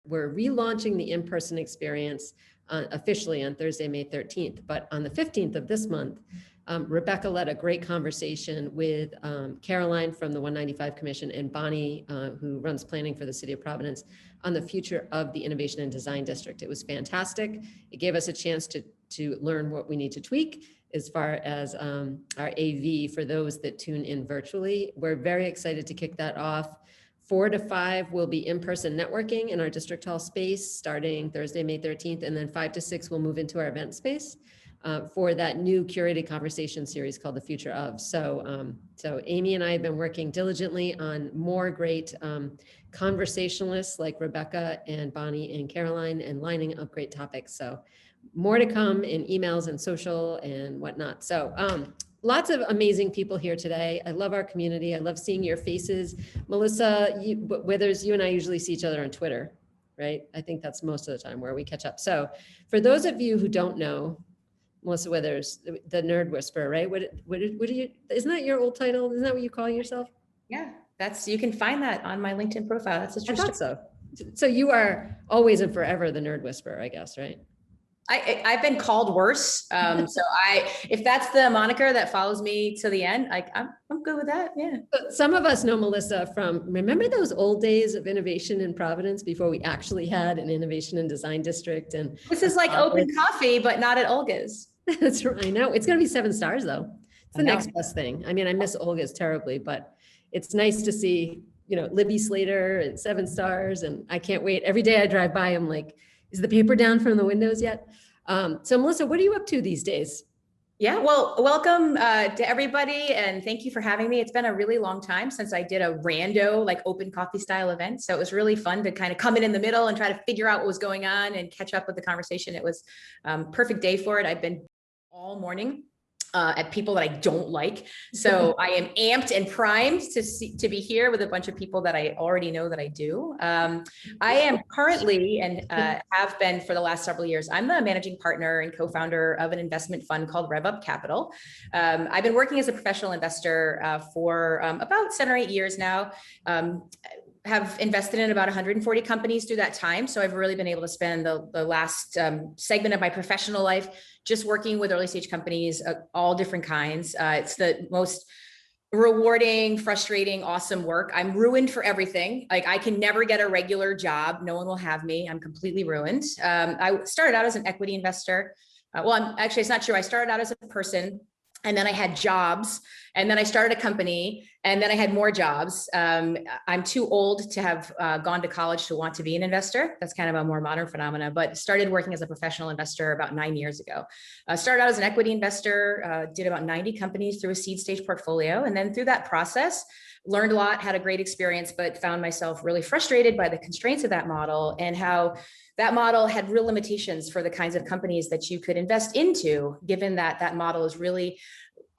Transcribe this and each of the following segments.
we're relaunching the in-person experience officially on Thursday, May 13th. But on the 15th of this month, Rebecca led a great conversation with Caroline from the 195 Commission and Bonnie, who runs planning for the City of Providence, on the future of the Innovation and Design District. It was fantastic. It gave us a chance to learn what we need to tweak as far as our AV for those that tune in virtually. We're very excited to kick that off. 4 to 5 will be in-person networking in our district hall space starting Thursday, May 13th, and then 5 to 6 will move into our event space for that new curated conversation series called The Future Of. So Amy and I have been working diligently on more great conversationalists like Rebecca and Bonnie and Caroline, and lining up great topics. So more to come in emails and social and whatnot. So lots of amazing people here today. I love our community. I love seeing your faces. Melissa Withers, you and I usually see each other on Twitter, right? I think that's most of the time where we catch up. So for those of you who don't know, Melissa Withers, the Nerd Whisperer, right? What do you, isn't that your old title? Isn't that what you call yourself? Yeah, you can find that on my LinkedIn profile. That's a true story. So. So you are always and forever the Nerd Whisperer, I guess, right? I've been called worse. So if that's the moniker that follows me to the end, I'm good with that. Yeah. Some of us know Melissa from, remember those old days of innovation in Providence before we actually had an innovation and design district? And this is like open coffee, but not at Olga's. That's right. I know. It's going to be 7 stars though. It's the next best thing. I mean, I miss Olga's terribly, but it's nice to see, Libby Slater and 7 stars. And I can't wait. Every day I drive by, I'm like, is the paper down from the windows yet? So Melissa, what are you up to these days? Yeah, well, welcome to everybody. And thank you for having me. It's been a really long time since I did a rando, like open coffee style event. So it was really fun to kind of come in the middle and try to figure out what was going on and catch up with the conversation. It was perfect day for it. I've been all morning at people that I don't like. So I am amped and primed to be here with a bunch of people that I already know that I do. I am currently and have been for the last several years, I'm the managing partner and co-founder of an investment fund called RevUp Capital. I've been working as a professional investor for about 7 or 8 years now. Have invested in about 140 companies through that time. So I've really been able to spend the last segment of my professional life just working with early stage companies, all different kinds. It's the most rewarding, frustrating, awesome work. I'm ruined for everything. Like I can never get a regular job. No one will have me. I'm completely ruined. I started out as an equity investor. Actually, it's not true. I started out as a person, and then I had jobs, and then I started a company, and then I had more jobs. I'm too old to have gone to college to want to be an investor. That's kind of a more modern phenomena, but started working as a professional investor about 9 years ago. Started out as an equity investor, did about 90 companies through a seed stage portfolio. And then through that process, learned a lot, had a great experience, but found myself really frustrated by the constraints of that model and how that model had real limitations for the kinds of companies that you could invest into, given that that model is really,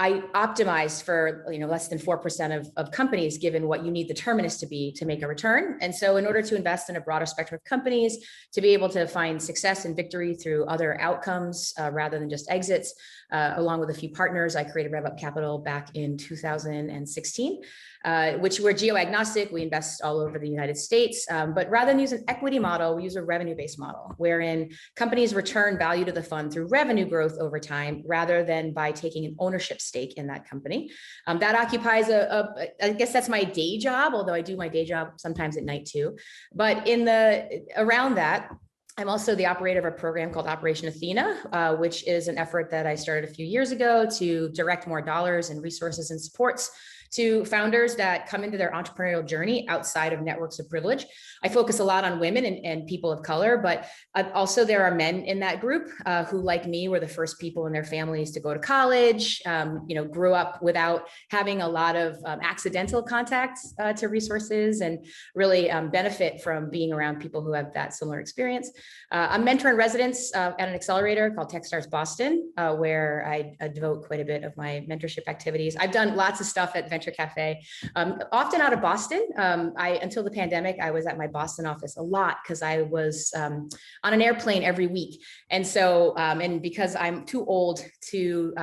I optimized for less than 4% of companies, given what you need the terminus to be to make a return. And so in order to invest in a broader spectrum of companies, to be able to find success and victory through other outcomes rather than just exits, along with a few partners, I created RevUp Capital back in 2016. Which we're geo-agnostic. We invest all over the United States, but rather than use an equity model, we use a revenue-based model, wherein companies return value to the fund through revenue growth over time, rather than by taking an ownership stake in that company. That occupies I guess that's my day job, although I do my day job sometimes at night too. But around that, I'm also the operator of a program called Operation Athena, which is an effort that I started a few years ago to direct more dollars and resources and supports to founders that come into their entrepreneurial journey outside of networks of privilege. I focus a lot on women and people of color, but also there are men in that group who, like me, were the first people in their families to go to college, grew up without having a lot of accidental contacts to resources, and really benefit from being around people who have that similar experience. I'm mentor in residence at an accelerator called Techstars Boston, where I devote quite a bit of my mentorship activities. I've done lots of stuff at Venture Cafe, often out of Boston. Until the pandemic, I was at my Boston office a lot because I was on an airplane every week. And so, and because I'm too old to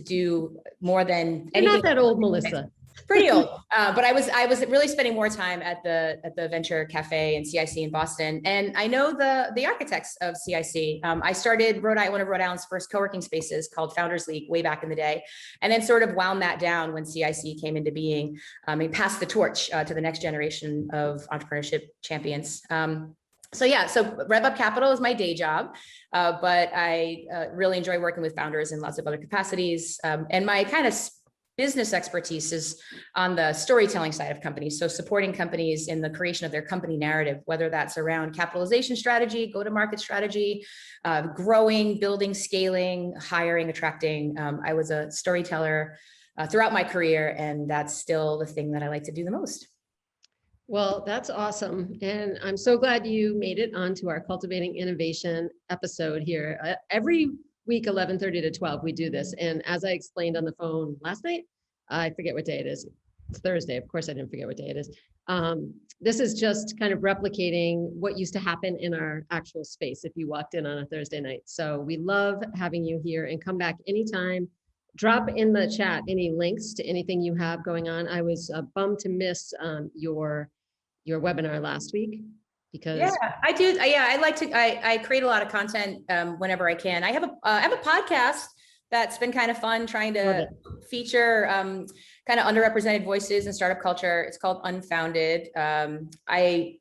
do more than anything. You're not that old, Melissa. Pretty old, but I was really spending more time at the Venture Cafe and CIC in Boston, and I know the architects of CIC. I started one of Rhode Island's first co-working spaces called Founders League way back in the day, and then sort of wound that down when CIC came into being, and passed the torch to the next generation of entrepreneurship champions. So RevUp Capital is my day job, but I really enjoy working with founders in lots of other capacities, and my kind of business expertise is on the storytelling side of companies. So supporting companies in the creation of their company narrative, whether that's around capitalization strategy, go-to-market strategy, growing, building, scaling, hiring, attracting. I was a storyteller throughout my career, and that's still the thing that I like to do the most. Well, that's awesome. And I'm so glad you made it onto our Cultivating Innovation episode here. Every week, 11:30 to 12, we do this. And as I explained on the phone last night, I forget what day it is. It's Thursday. Of course, I didn't forget what day it is. This is just kind of replicating what used to happen in our actual space if you walked in on a Thursday night. So we love having you here, and come back anytime. Drop in the chat any links to anything you have going on. I was bummed to miss your webinar last week. Because I do. I create a lot of content whenever I can. I have a podcast that's been kind of fun, trying to feature kind of underrepresented voices in startup culture. It's called Unfounded.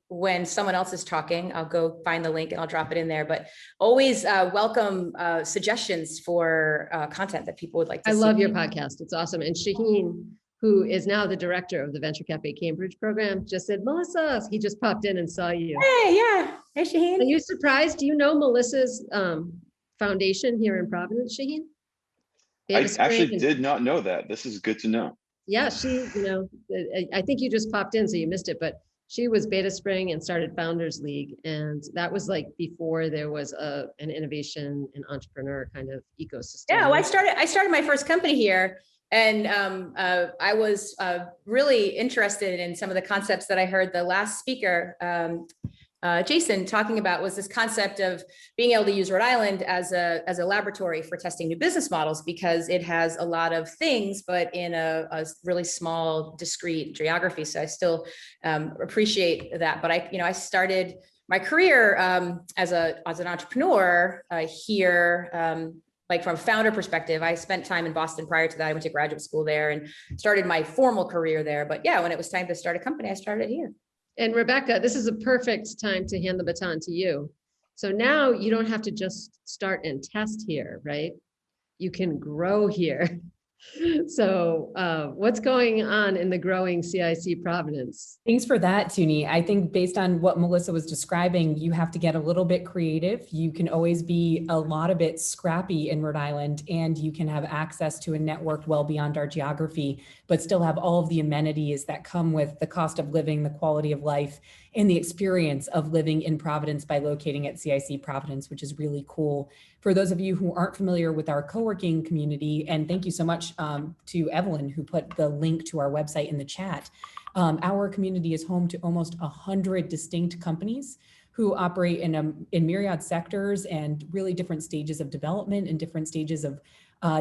When someone else is talking, I'll go find the link and I'll drop it in there. But always welcome suggestions for content that people would like to see. I love your podcast. It's awesome. And Shaheen, who is now the director of the Venture Cafe Cambridge program, just said, Melissa, he just popped in and saw you. Hey, yeah. Hey, Shaheen. Are you surprised? Do you know Melissa's foundation here in Providence, Shaheen? I actually did not know that. This is good to know. Yeah, she, I think you just popped in, so you missed it, but she was Beta Spring and started Founders League. And that was like before there was an innovation and entrepreneur kind of ecosystem. Yeah, well, I started my first company here. And I was really interested in some of the concepts that I heard the last speaker, Jason, talking about, was this concept of being able to use Rhode Island as a laboratory for testing new business models, because it has a lot of things, but in a really small, discrete geography. So I still appreciate that. But I started my career as an entrepreneur here. Like from a founder perspective, I spent time in Boston prior to that. I went to graduate school there and started my formal career there. But yeah, when it was time to start a company, I started here. And Rebecca, this is a perfect time to hand the baton to you. So now you don't have to just start and test here, right? You can grow here. So what's going on in the growing CIC Providence? Thanks for that, Tuni. I think based on what Melissa was describing, you have to get a little bit creative. You can always be a lot of bit scrappy in Rhode Island, and you can have access to a network well beyond our geography, but still have all of the amenities that come with the cost of living, the quality of life, and the experience of living in Providence by locating at CIC Providence, which is really cool. For those of you who aren't familiar with our co-working community, and thank you so much to Evelyn, who put the link to our website in the chat. Our community is home to almost 100 distinct companies who operate in myriad sectors and really different stages of development and different stages of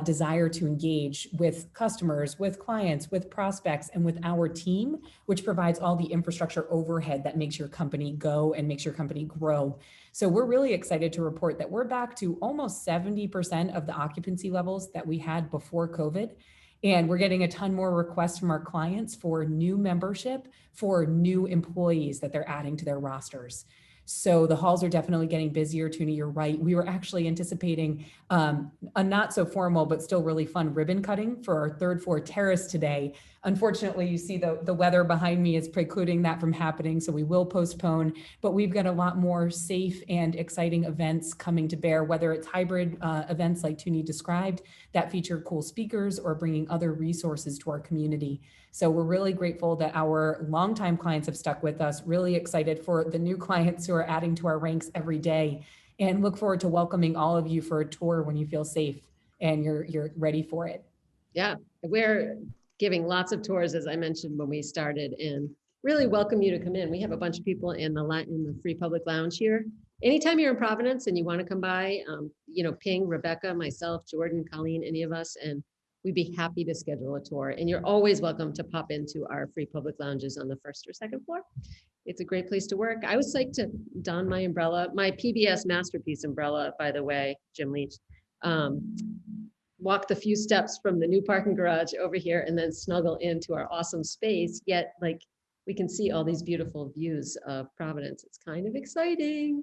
desire to engage with customers, with clients, with prospects, and with our team, which provides all the infrastructure overhead that makes your company go and makes your company grow. So we're really excited to report that we're back to almost 70% of the occupancy levels that we had before COVID. And we're getting a ton more requests from our clients for new membership, for new employees that they're adding to their rosters. So the halls are definitely getting busier. Tuni, you're right. We were actually anticipating a not so formal, but still really fun ribbon cutting for our third floor terrace today. Unfortunately, you see the weather behind me is precluding that from happening. So we will postpone, but we've got a lot more safe and exciting events coming to bear, whether it's hybrid events like Tuni described that feature cool speakers, or bringing other resources to our community. So we're really grateful that our longtime clients have stuck with us, really excited for the new clients who are adding to our ranks every day, and look forward to welcoming all of you for a tour when you feel safe and you're ready for it. Yeah, we're giving lots of tours, as I mentioned when we started, and really welcome you to come in. We have a bunch of people in the free public lounge here. Anytime you're in Providence and you want to come by, ping Rebecca, myself, Jordan, Colleen, any of us, and we'd be happy to schedule a tour. And you're always welcome to pop into our free public lounges on the first or second floor. It's a great place to work. I was psyched to don my umbrella, my PBS Masterpiece umbrella, by the way, Jim Leach. Walk the few steps from the new parking garage over here and then snuggle into our awesome space. Yet, like, we can see all these beautiful views of Providence. It's kind of exciting.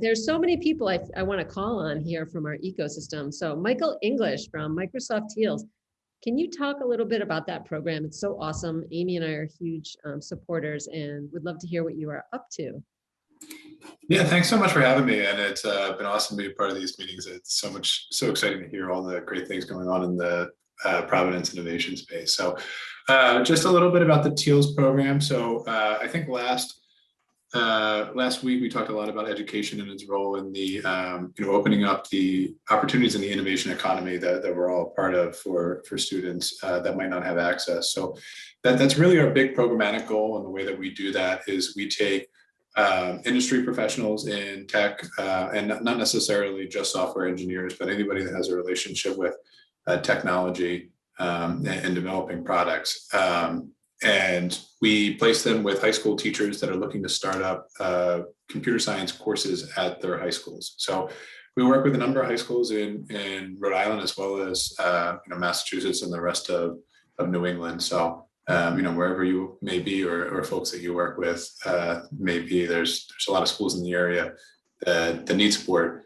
There's so many people I want to call on here from our ecosystem. So Michael English from Microsoft TEALS. Can you talk a little bit about that program? It's so awesome. Amy and I are huge supporters and would love to hear what you are up to. Yeah, thanks so much for having me. And it's been awesome to be a part of these meetings. It's so exciting to hear all the great things going on in the Providence innovation space. So just a little bit about the TEALS program. So I think last week we talked a lot about education and its role in the opening up the opportunities in the innovation economy that we're all part of for students that might not have access. So that's really our big programmatic goal, and the way that we do that is we take industry professionals in tech, and not necessarily just software engineers, but anybody that has a relationship with technology and developing products. And we place them with high school teachers that are looking to start up computer science courses at their high schools. So we work with a number of high schools in Rhode Island, as well as Massachusetts and the rest of New England. So wherever you may be, or folks that you work with, maybe there's a lot of schools in the area that need support.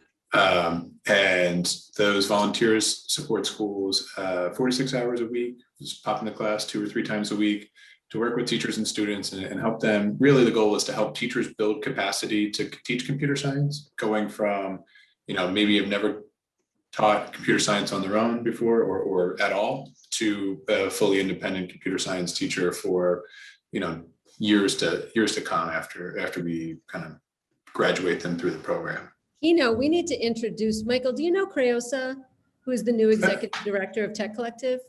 And those volunteers support schools 46 hours a week, just pop into class 2 or 3 times a week to work with teachers and students and help them. Really, the goal is to help teachers build capacity to teach computer science, going from, maybe have never taught computer science on their own before or at all, to a fully independent computer science teacher for, years to come after we kind of graduate them through the program. We need to introduce, Michael, do you know Creosa, who is the new executive director of Tech Collective?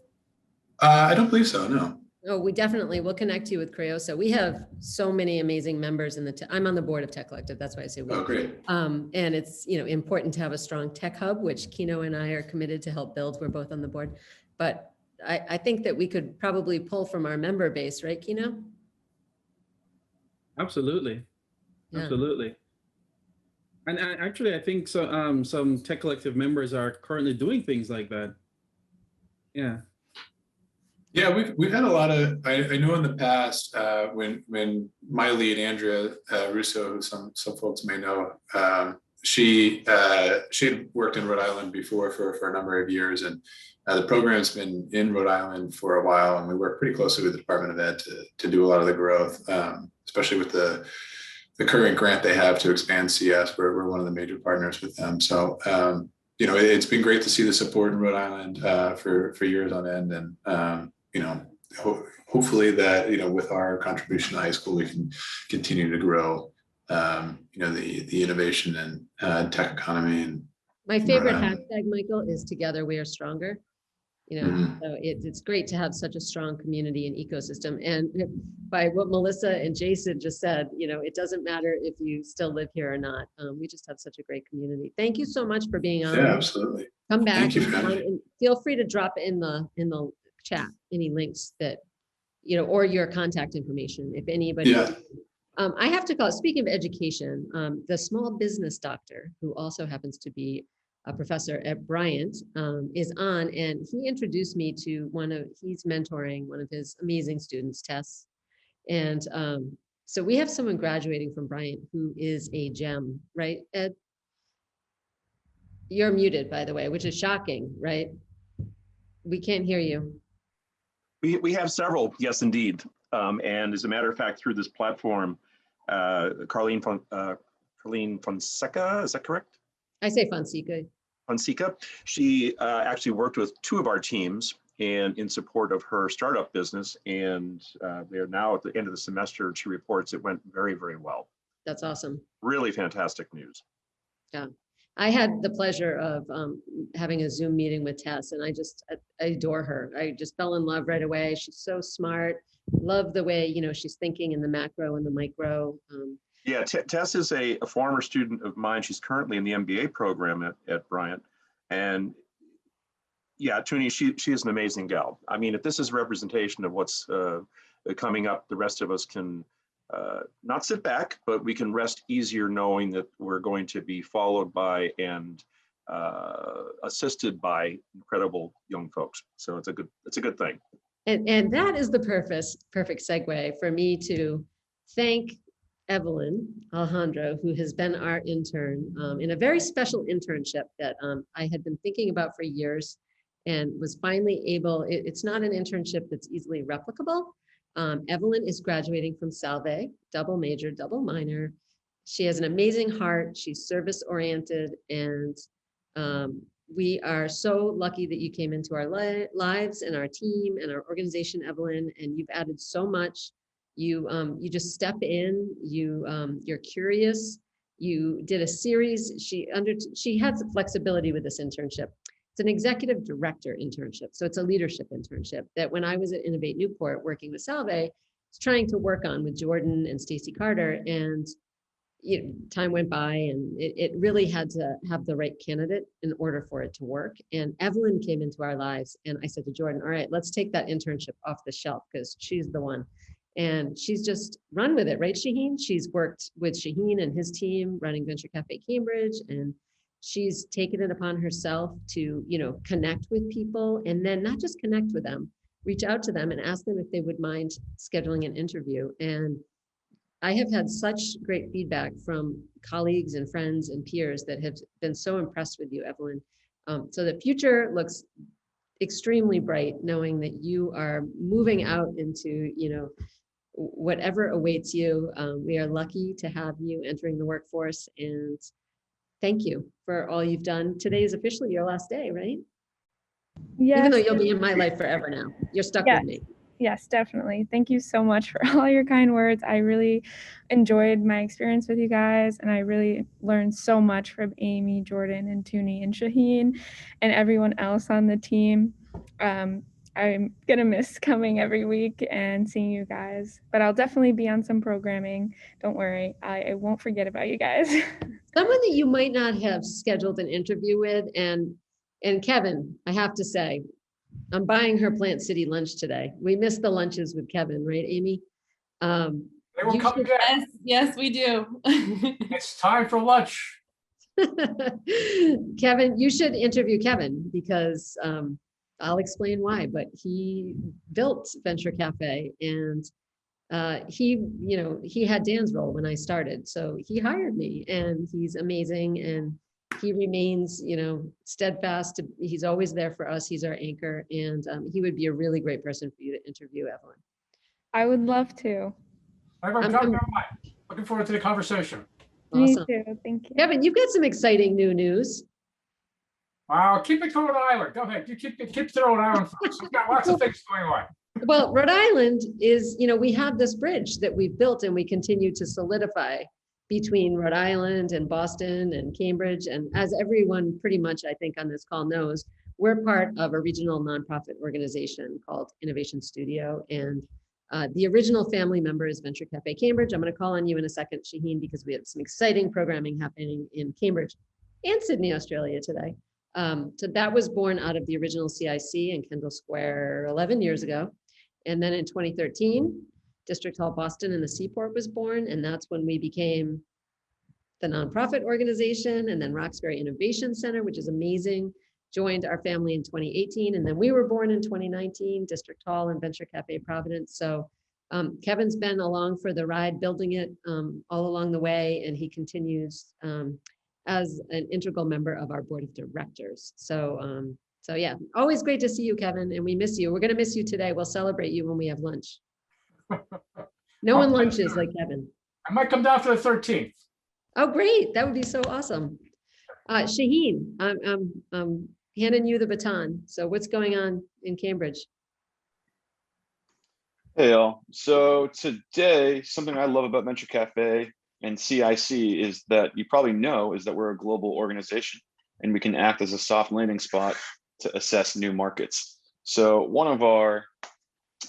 I don't believe so, no. Oh, we definitely will connect you with Creosa. We have so many amazing members in I'm on the board of Tech Collective. That's why I say we. Oh, great. And it's, important to have a strong tech hub, which Kino and I are committed to help build. We're both on the board. But I think that we could probably pull from our member base, right, Kino? Absolutely. Yeah. Absolutely. And actually, I think so. Some Tech Collective members are currently doing things like that. Yeah. Yeah, we've had a lot of. I know in the past when my lead, Andrea Russo, who some folks may know, she had worked in Rhode Island before for a number of years, and the program's been in Rhode Island for a while, and we work pretty closely with the Department of Ed to do a lot of the growth, especially with the current grant they have to expand CS. We're one of the major partners with them. So, it's been great to see the support in Rhode Island for years on end. And, hopefully that, with our contribution to high school, we can continue to grow, the innovation and tech economy. And my favorite hashtag, Michael, is Together We Are Stronger. So it's great to have such a strong community and ecosystem. And by what Melissa and Jason just said, it doesn't matter if you still live here or not. We just have such a great community. Thank you so much for being on. Yeah, absolutely. Come back. Thank you and feel free to drop in the chat any links that, or your contact information if anybody. Yeah. I have to call, speaking of education, the small business doctor, who also happens to be a professor at Bryant, is on, and he introduced me to he's mentoring one of his amazing students, Tess. And so we have someone graduating from Bryant who is a gem, right, Ed? You're muted, by the way, which is shocking, right? We can't hear you. We have several, yes, indeed. And as a matter of fact, through this platform, Carlene Fonseca, is that correct? I say Fonseca. She actually worked with 2 of our teams in support of her startup business. And they are now at the end of the semester. She reports it went very, very well. That's awesome. Really fantastic news. Yeah. I had the pleasure of having a Zoom meeting with Tess, and I adore her. I just fell in love right away. She's so smart. Love the way, she's thinking in the macro and the micro. Yeah, Tess is a former student of mine. She's currently in the MBA program at Bryant. And Yeah, Tuni, she is an amazing gal. I mean, if this is a representation of what's coming up, the rest of us can not sit back, but we can rest easier knowing that we're going to be followed by and assisted by incredible young folks. So it's a good thing. And that is the perfect segue for me to thank Evelyn Alejandro, who has been our intern in a very special internship that I had been thinking about for years and was finally able. It's not an internship that's easily replicable. Evelyn is graduating from Salve, double major, double minor. She has an amazing heart. She's service oriented, and we are so lucky that you came into our lives and our team and our organization, Evelyn, and you've added so much. You just step in, you're curious. You did a series. She had some flexibility with this internship. It's an executive director internship. So it's a leadership internship that when I was at Innovate Newport working with Salve, I was trying to work on with Jordan and Stacy Carter, and time went by and it really had to have the right candidate in order for it to work. And Evelyn came into our lives, and I said to Jordan, all right, let's take that internship off the shelf because she's the one. And she's just run with it, right, Shaheen? She's worked with Shaheen and his team running Venture Cafe Cambridge, and she's taken it upon herself to, connect with people, and then not just connect with them, reach out to them and ask them if they would mind scheduling an interview. And I have had such great feedback from colleagues and friends and peers that have been so impressed with you, Evelyn. So the future looks extremely bright, knowing that you are moving out into, whatever awaits you. We are lucky to have you entering the workforce, and thank you for all you've done. Today is officially your last day, right? Yes. Even though you'll be in my life forever now. You're stuck with me. Yes, definitely. Thank you so much for all your kind words. I really enjoyed my experience with you guys, and I really learned so much from Amy, Jordan, and Tuni, and Shaheen, and everyone else on the team. I'm going to miss coming every week and seeing you guys, but I'll definitely be on some programming. Don't worry. I won't forget about you guys. Someone that you might not have scheduled an interview with, and Kevin, I have to say, I'm buying her Plant City lunch today. We missed the lunches with Kevin, right, Amy? They will come again. Yes, we do. It's time for lunch. Kevin, you should interview Kevin because I'll explain why, but he built Venture Cafe, and he had Dan's role when I started. So he hired me, and he's amazing. And he remains, steadfast. He's always there for us. He's our anchor, and he would be a really great person for you to interview, Evelyn. I would love to. Looking forward to the conversation. Awesome. Me too. Thank you. Kevin, you've got some exciting new news. Keep it to Rhode Island. Go ahead. You keep it to Rhode Island first. We've got lots of things going on. Well, Rhode Island is, we have this bridge that we've built and we continue to solidify between Rhode Island and Boston and Cambridge. And as everyone pretty much, I think, on this call knows, we're part of a regional nonprofit organization called Innovation Studio. And the original family member is Venture Cafe Cambridge. I'm going to call on you in a second, Shaheen, because we have some exciting programming happening in Cambridge and Sydney, Australia today. So that was born out of the original CIC in Kendall Square 11 years ago. And then in 2013, District Hall Boston and the Seaport was born. And that's when we became the nonprofit organization. And then Roxbury Innovation Center, which is amazing, joined our family in 2018. And then we were born in 2019, District Hall and Venture Cafe Providence. So Kevin's been along for the ride, building it all along the way. And he continues as an integral member of our board of directors. So yeah, always great to see you, Kevin. And we miss you. We're going to miss you today. We'll celebrate you when we have lunch. No one lunches like Kevin. I might come down for the 13th. Oh, great. That would be so awesome. Shaheen, I'm handing you the baton. So what's going on in Cambridge? Hey, y'all. So today, something I love about Venture Cafe and CIC is that you probably know is that we're a global organization and we can act as a soft landing spot to assess new markets. So one of our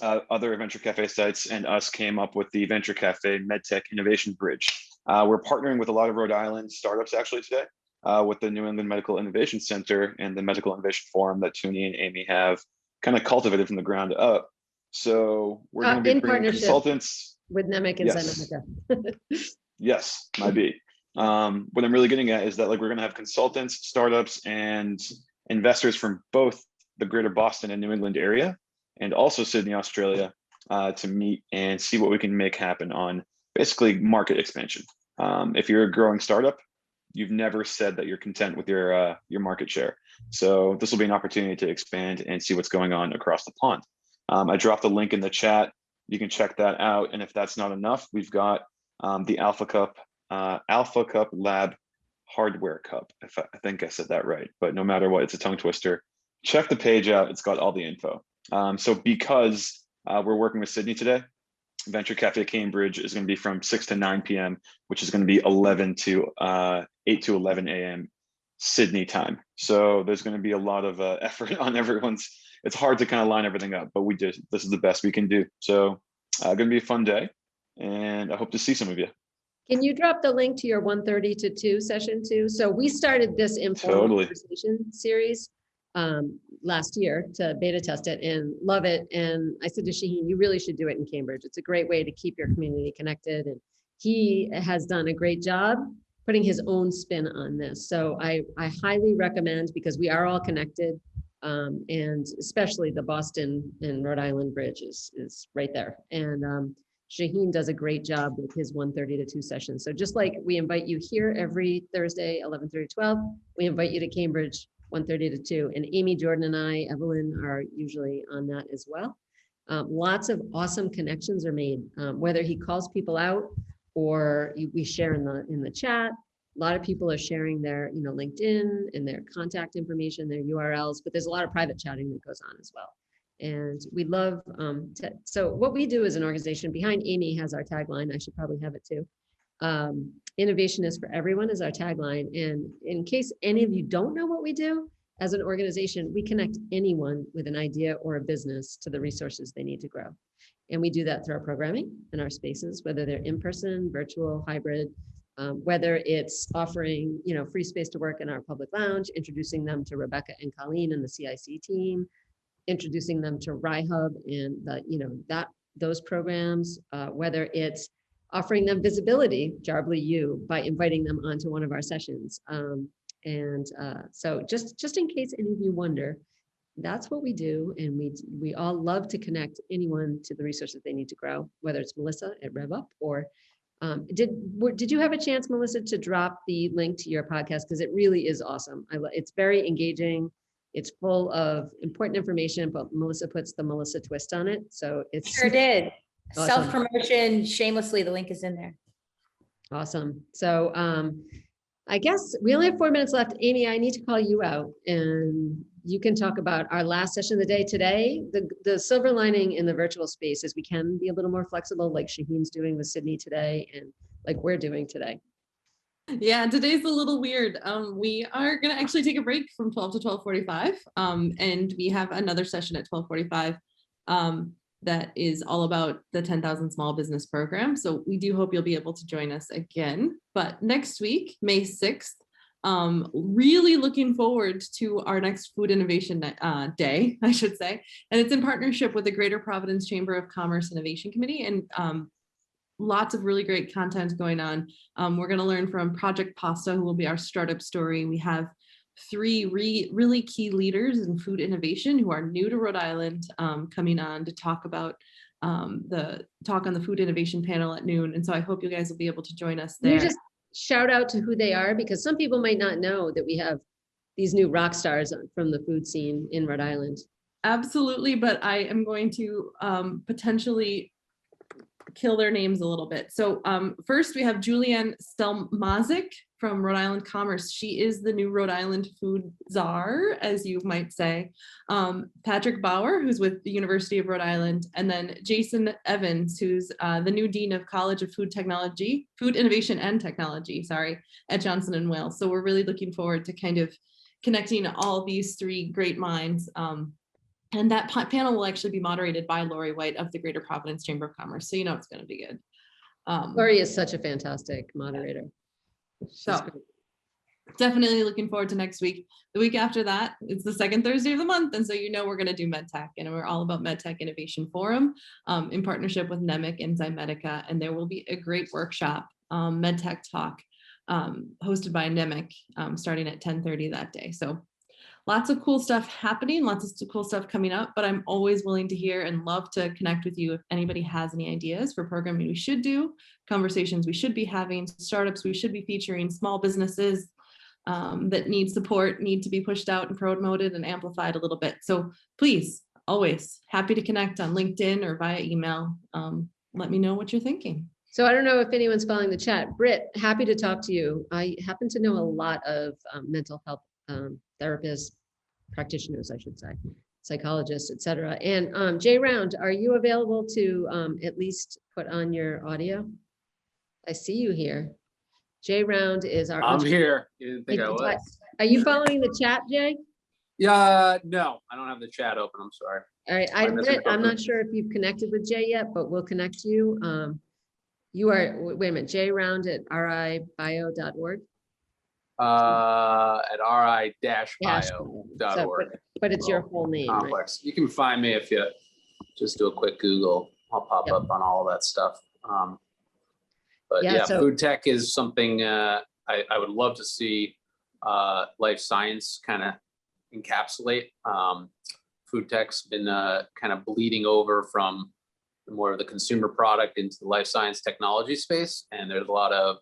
other Venture Cafe sites and us came up with the Venture Cafe MedTech Innovation Bridge. We're partnering with a lot of Rhode Island startups actually today. with the New England Medical Innovation Center and the Medical Innovation Forum that Tuni and Amy have kind of cultivated from the ground up. So we're going to be in bringing partnership consultants with Nemec and Yes. Zynomica. Yes, might be. What I'm really getting at is that like we're going to have consultants, startups, and investors from both the greater Boston and New England area, and also Sydney, Australia, to meet and see what we can make happen on basically market expansion. If you're a growing startup, you've never said that you're content with your market share. So this will be an opportunity to expand and see what's going on across the pond. I dropped a link in the chat. You can check that out. And if that's not enough, we've got the Alpha Cup Lab Hardware Cup. I think I said that right, but no matter what, it's a tongue twister. Check the page out. It's got all the info. So because we're working with Sydney today, Venture Cafe Cambridge is going to be from 6 to 9 p.m., which is going to be 8 to 11 a.m. Sydney time. So there's going to be a lot of effort on everyone's. It's hard to kind of line everything up, but we did. This is the best we can do. So going to be a fun day, and I hope to see some of you. Can you drop the link to your 1:30 to 2 session too? So we started this informal conversation series last year to beta test it and love it. And I said to Shaheen, you really should do it in Cambridge. It's a great way to keep your community connected. And he has done a great job putting his own spin on this. So I highly recommend, because we are all connected, and especially the Boston and Rhode Island bridge is right there. And Shaheen does a great job with his 1:30 to 2 sessions. So just like we invite you here every Thursday, 11:30 to 12, we invite you to Cambridge 1:30 to 2. And Amy, Jordan, and I, Evelyn, are usually on that as well. Lots of awesome connections are made, whether he calls people out or we share in the chat. A lot of people are sharing their, LinkedIn and their contact information, their URLs, but there's a lot of private chatting that goes on as well. And we love, so what we do as an organization, behind Amy has our tagline, I should probably have it too. Innovation is for everyone is our tagline. And in case any of you don't know what we do, as an organization, we connect anyone with an idea or a business to the resources they need to grow. And we do that through our programming and our spaces, whether they're in person, virtual, hybrid, whether it's offering, free space to work in our public lounge, introducing them to Rebecca and Colleen and the CIC team, introducing them to RiHub and those programs, whether it's offering them visibility, Jarbly you, by inviting them onto one of our sessions. So just in case any of you wonder, that's what we do. And we all love to connect anyone to the resources they need to grow, whether it's Melissa at RevUp or did you have a chance, Melissa, to drop the link to your podcast? Because it really is awesome. It's very engaging. It's full of important information, but Melissa puts the Melissa twist on it. So it's Sure did. Awesome. Self-promotion, shamelessly, the link is in there. Awesome. So I guess we only have 4 minutes left. Amy, I need to call you out and you can talk about our last session of the day today. The silver lining in the virtual space is we can be a little more flexible, like Shaheen's doing with Sydney today and like we're doing today. Yeah, today's a little weird. We are going to actually take a break from 12 to 12:45, and we have another session at 12:45 that is all about the 10,000 Small Business Program. So we do hope you'll be able to join us again. But next week, May 6th, really looking forward to our next Food Innovation Day, I should say. And it's in partnership with the Greater Providence Chamber of Commerce Innovation Committee. And lots of really great content going on. We're going to learn from Project Pasta, who will be our startup story. We have 3 really key leaders in food innovation who are new to Rhode Island coming on to talk about the talk on the food innovation panel at noon. And so I hope you guys will be able to join us there. Can you just shout out to who they are? Because some people might not know that we have these new rock stars from the food scene in Rhode Island. Absolutely, but I am going to potentially kill their names a little bit. So first we have Julianne Stelmazik from Rhode Island Commerce. She is the new Rhode Island food czar, as you might say. Patrick Bauer, who's with the University of Rhode Island, and then Jason Evans, who's the new Dean of College of Food Innovation and Technology, at Johnson & Wales. So we're really looking forward to kind of connecting all these 3 great minds. And that panel will actually be moderated by Lori White of the Greater Providence Chamber of Commerce. So it's going to be good. Lori is such a fantastic moderator. definitely looking forward to next week. The week after that, it's the second Thursday of the month. And so, we're going to do MedTech, and we're all about MedTech Innovation Forum in partnership with NEMIC and Zymedica. And there will be a great workshop, MedTech Talk, hosted by NEMIC, starting at 10:30 that day. So lots of cool stuff happening, lots of cool stuff coming up, but I'm always willing to hear and love to connect with you if anybody has any ideas for programming we should do, conversations we should be having, startups we should be featuring, small businesses that need support, need to be pushed out and promoted and amplified a little bit. So please, always happy to connect on LinkedIn or via email. Let me know what you're thinking. So I don't know if anyone's following the chat. Britt, happy to talk to you. I happen to know a lot of mental health therapists, practitioners, I should say, psychologists, et cetera. And Jay Round, are you available to at least put on your audio? I see you here. Jay Round is our— I'm here. You didn't think I was. Are you following the chat, Jay? Yeah, no, I don't have the chat open. I'm sorry. All right, Britt, I'm not sure if you've connected with Jay yet, but we'll connect you. You are, wait a minute, Jay Round at ribio.org. At ri-bio.org. So, but it's your full name, right? Complex. You can find me if you just do a quick Google. I'll pop up on all of that stuff. But yeah, so food tech is something I would love to see life science kind of encapsulate. Food tech's been kind of bleeding over from more of the consumer product into the life science technology space. And there's a lot of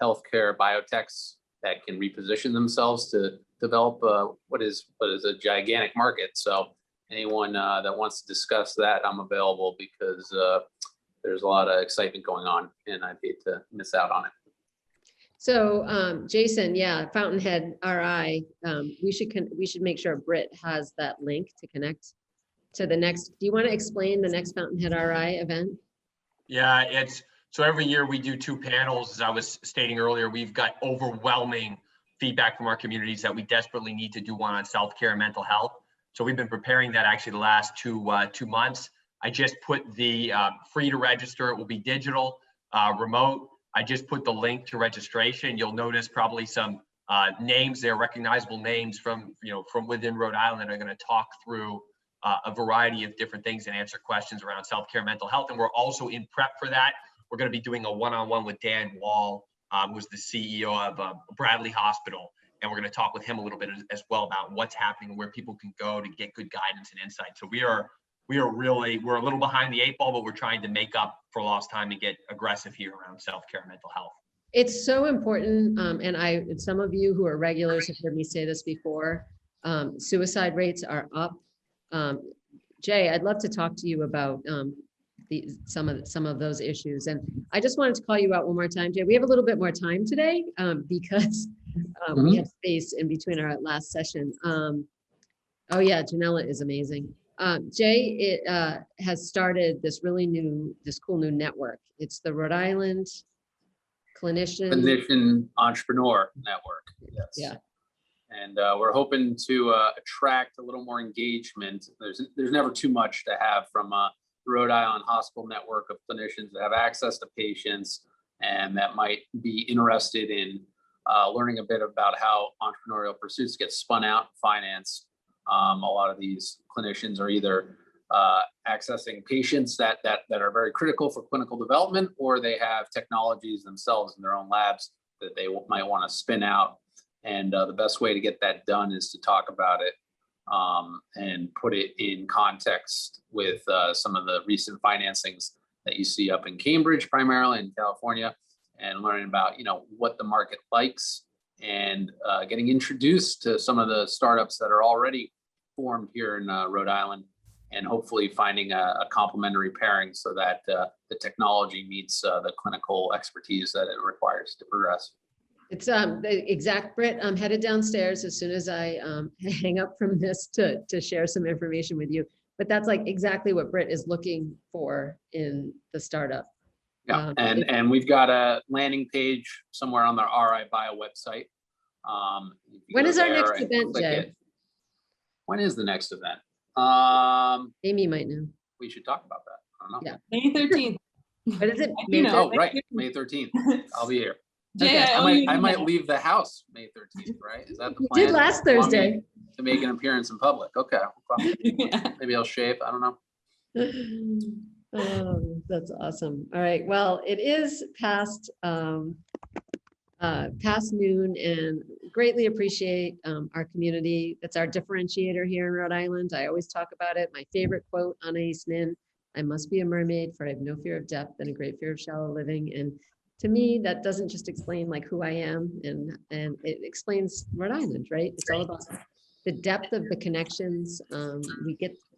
healthcare biotechs that can reposition themselves to develop what is a gigantic market. So anyone that wants to discuss that, I'm available, because there's a lot of excitement going on and I'd hate to miss out on it. So Jason, yeah, FountainHeadRI, we should make sure Britt has that link to connect to the next. Do you want to explain the next FountainHeadRI event? Yeah, so every year we do 2 panels. As I was stating earlier, we've got overwhelming feedback from our communities that we desperately need to do one on self-care and mental health. So we've been preparing that actually the last 2 months. I just put the free to register. It will be digital, remote. I just put the link to registration. You'll notice probably some names there, recognizable names from within Rhode Island that are going to talk through a variety of different things and answer questions around self-care, mental health. And we're also in prep for that. We're going to be doing a one-on-one with Dan Wall, who's the CEO of Bradley Hospital. And we're going to talk with him a little bit as well about what's happening, where people can go to get good guidance and insight. So we're a little behind the 8 ball, but we're trying to make up for lost time and get aggressive here around self-care and mental health. It's so important. And some of you who are regulars have heard me say this before. Suicide rates are up. Jay, I'd love to talk to you about some of those issues. And I just wanted to call you out one more time, Jay. We have a little bit more time today because we have space in between our last session. Oh yeah, Janella is amazing. Jay has started this cool new network. It's the Rhode Island Clinician-Entrepreneur Network. Yes. Yeah. And we're hoping to attract a little more engagement. There's never too much to have from the Rhode Island Hospital network of clinicians that have access to patients and that might be interested in learning a bit about how entrepreneurial pursuits get spun out in finance. A lot of these clinicians are either accessing patients that are very critical for clinical development, or they have technologies themselves in their own labs that they might want to spin out. And the best way to get that done is to talk about it and put it in context with some of the recent financings that you see up in Cambridge, primarily in California, and learning about what the market likes and getting introduced to some of the startups that are already formed here in Rhode Island, and hopefully finding a complementary pairing so that the technology meets the clinical expertise that it requires to progress. It's the exact, Britt. I'm headed downstairs as soon as I hang up from this to share some information with you. But that's like exactly what Britt is looking for in the startup. Yeah, and we've got a landing page somewhere on the RI Bio website. When is our next event, Jay? When is the next event? Amy might know. We should talk about that. I don't know. Yeah. May 13th. What is it? Oh, right. May 13th. I'll be here. Jay, Okay. I owe you I might that. leave the house May 13th, right? Is that the You plan? did last You want me Thursday. To make an appearance in public. Okay. Well, Yeah. maybe I'll shave. I don't know. Oh, that's awesome. All right. Well, it is past noon, and greatly appreciate our community. That's our differentiator here in Rhode Island. I always talk about it. My favorite quote on Nin: "I must be a mermaid, for I have no fear of depth and a great fear of shallow living." And to me, that doesn't just explain like who I am, and it explains Rhode Island, right? It's all about the depth of the connections. We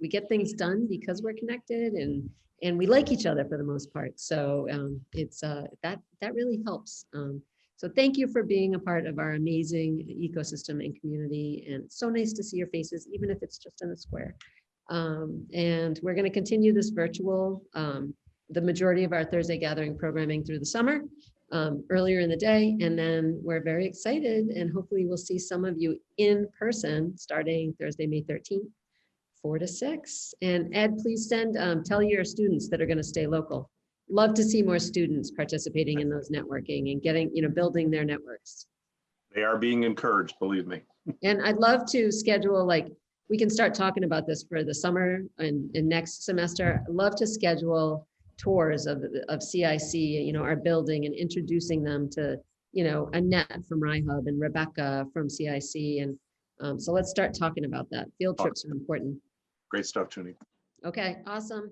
get things done because we're connected, and we like each other for the most part. So it's that really helps. So thank you for being a part of our amazing ecosystem and community. And it's so nice to see your faces, even if it's just in the square. And we're going to continue this virtual, the majority of our Thursday gathering programming through the summer, earlier in the day. And then we're very excited, and hopefully we'll see some of you in person starting Thursday, May 13th, 4 to 6. And Ed, please tell your students that are going to stay local. Love to see more students participating in those networking and getting, building their networks. They are being encouraged, believe me. And I'd love to schedule, we can start talking about this for the summer and next semester. I'd love to schedule tours of CIC, our building, and introducing them to, Annette from RiHub and Rebecca from CIC. And so let's start talking about that. Field trips are important. Great stuff, Tuni. Okay, awesome.